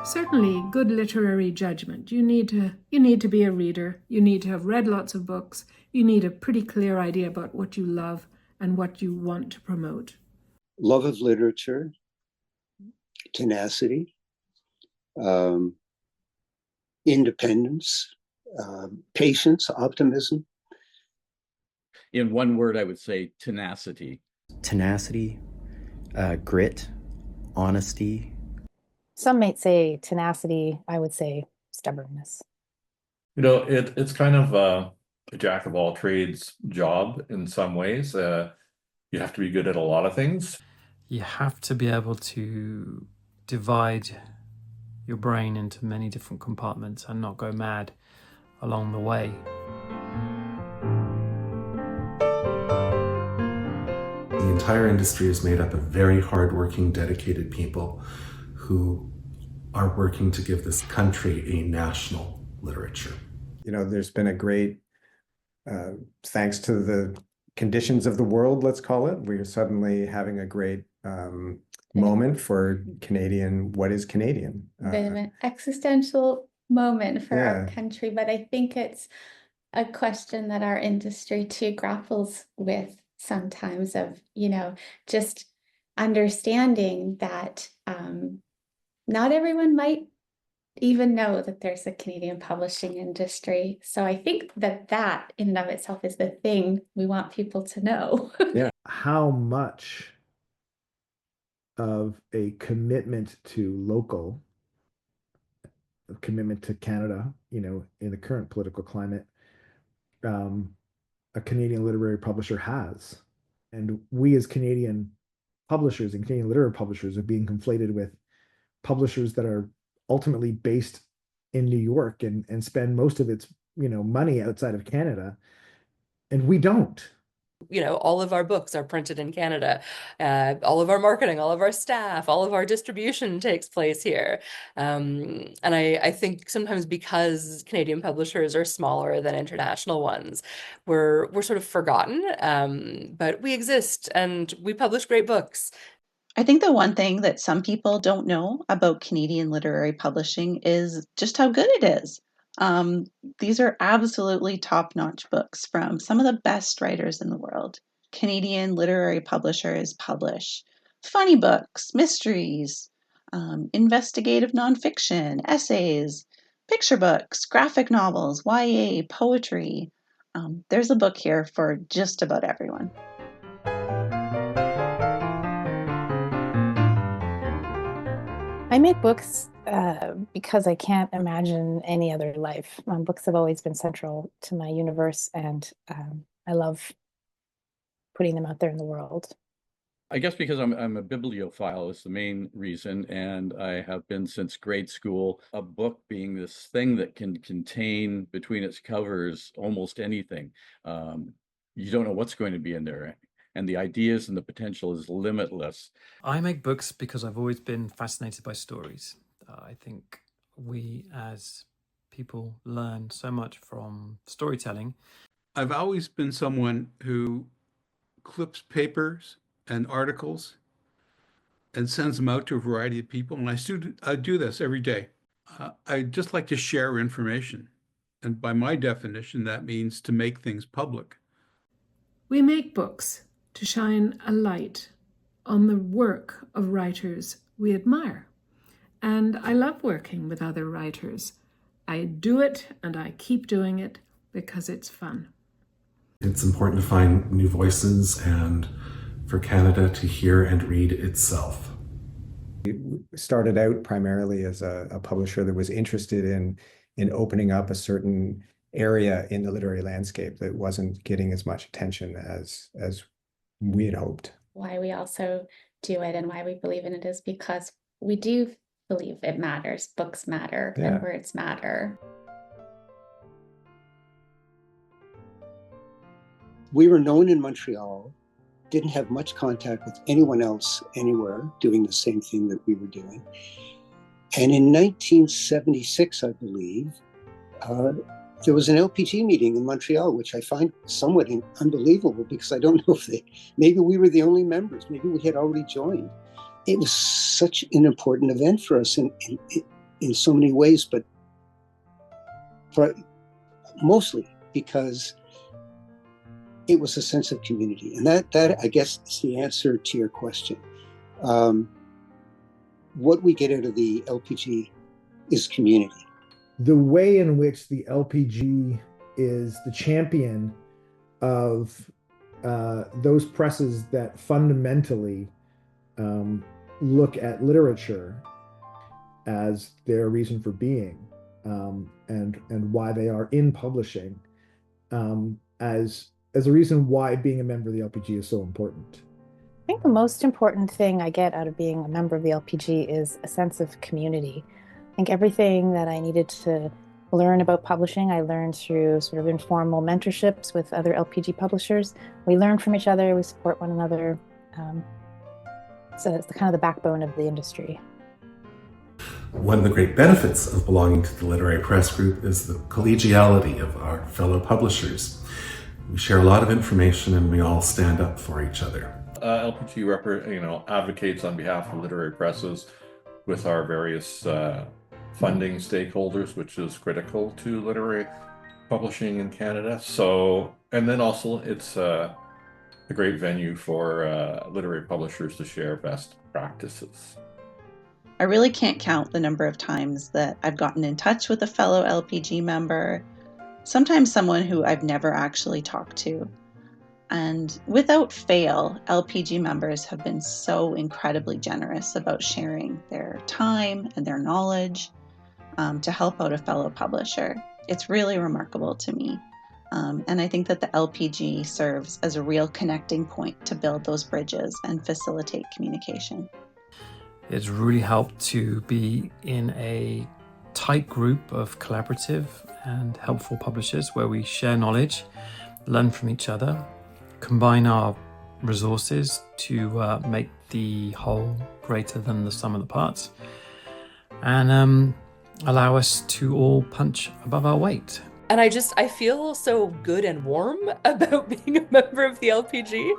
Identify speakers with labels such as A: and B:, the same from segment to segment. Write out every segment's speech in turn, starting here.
A: Certainly, good literary judgment. You need to be a reader. You need to have read lots of books. You need a pretty clear idea about what you love and what you want to promote.
B: Love of literature, tenacity, um, independence, patience, optimism.
C: In one word, I would say tenacity.
D: Tenacity, grit, honesty.
E: Some might say tenacity. I would say stubbornness.
F: It's kind of a jack of all trades job in some ways. You have to be good at a lot of things.
G: You have to be able to divide your brain into many different compartments and not go mad along the way.
H: The entire industry is made up of very hardworking, dedicated people who are working to give this country a national literature.
I: There's been a great, thanks to the conditions of the world, let's call it, we're suddenly having a great moment for Canadian, what is Canadian?
J: Bit of an existential moment for our country, but I think it's a question that our industry too grapples with sometimes of, just understanding that not everyone might even know that there's a Canadian publishing industry. So I think that in and of itself is the thing we want people to know.
I: Yeah.
K: How much of a commitment to local, a commitment to Canada, in the current political climate, a Canadian literary publisher has. And we as Canadian publishers and Canadian literary publishers are being conflated with publishers that are ultimately based in New York and spend most of its money outside of Canada, and we don't.
L: All of our books are printed in Canada. All of our marketing, all of our staff, all of our distribution takes place here. And I think sometimes because Canadian publishers are smaller than international ones, we're sort of forgotten. But we exist and we publish great books.
M: I think the one thing that some people don't know about Canadian literary publishing is just how good it is. These are absolutely top-notch books from some of the best writers in the world. Canadian literary publishers publish funny books, mysteries, investigative nonfiction, essays, picture books, graphic novels, YA, poetry. There's a book here for just about everyone.
E: I make books because I can't imagine any other life. Books have always been central to my universe, and I love putting them out there in the world.
C: I guess because I'm a bibliophile is the main reason, and I have been since grade school. A book being this thing that can contain between its covers almost anything. You don't know what's going to be in there. And the ideas and the potential is limitless.
G: I make books because I've always been fascinated by stories. I think we as people learn so much from storytelling.
N: I've always been someone who clips papers and articles and sends them out to a variety of people. And I do this every day. I just like to share information. And by my definition, that means to make things public.
A: We make books to shine a light on the work of writers we admire. And I love working with other writers. I do it and I keep doing it because it's fun.
H: It's important to find new voices and for Canada to hear and read itself.
I: We started out primarily as a publisher that was interested in opening up a certain area in the literary landscape that wasn't getting as much attention as we had hoped.
J: Why we also do it and why we believe in it is because we do believe it matters. Books matter and words matter.
B: We were known in Montreal, didn't have much contact with anyone else anywhere doing the same thing that we were doing. And in 1976, I believe, there was an LPG meeting in Montreal, which I find somewhat unbelievable because I don't know if maybe we were the only members, maybe we had already joined. It was such an important event for us, and in so many ways, but mostly because it was a sense of community. And that I guess is the answer to your question. What we get out of the LPG is community.
K: The way in which the LPG is the champion of those presses that fundamentally look at literature as their reason for being, and why they are in publishing, as a reason why being a member of the LPG is so important.
E: I think the most important thing I get out of being a member of the LPG is a sense of community. I think everything that I needed to learn about publishing, I learned through sort of informal mentorships with other LPG publishers. We learn from each other, we support one another. So it's kind of the backbone of the industry.
H: One of the great benefits of belonging to the Literary Press Group is the collegiality of our fellow publishers. We share a lot of information and we all stand up for each other.
F: LPG advocates on behalf of literary presses with our various funding stakeholders, which is critical to literary publishing in Canada. So, and then also it's a great venue for literary publishers to share best practices.
M: I really can't count the number of times that I've gotten in touch with a fellow LPG member, sometimes someone who I've never actually talked to. And without fail, LPG members have been so incredibly generous about sharing their time and their knowledge to help out a fellow publisher. It's really remarkable to me. And I think that the LPG serves as a real connecting point to build those bridges and facilitate communication.
G: It's really helped to be in a tight group of collaborative and helpful publishers where we share knowledge, learn from each other, combine our resources to make the whole greater than the sum of the parts, and allow us to all punch above our weight.
L: And I feel so good and warm about being a member of the LPG.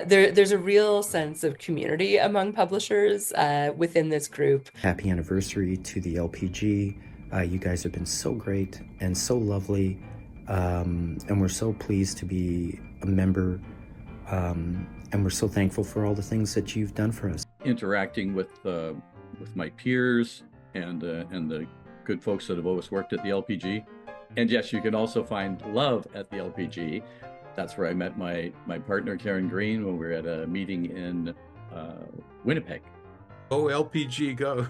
L: There's a real sense of community among publishers within this group.
D: Happy anniversary to the LPG. You guys have been so great and so lovely. And we're so pleased to be a member. And we're so thankful for all the things that you've done for us.
C: Interacting with my peers and the good folks that have always worked at the LPG. And yes, you can also find love at the LPG. That's where I met my partner, Karen Green, when we were at a meeting in Winnipeg.
N: Oh, LPG, go.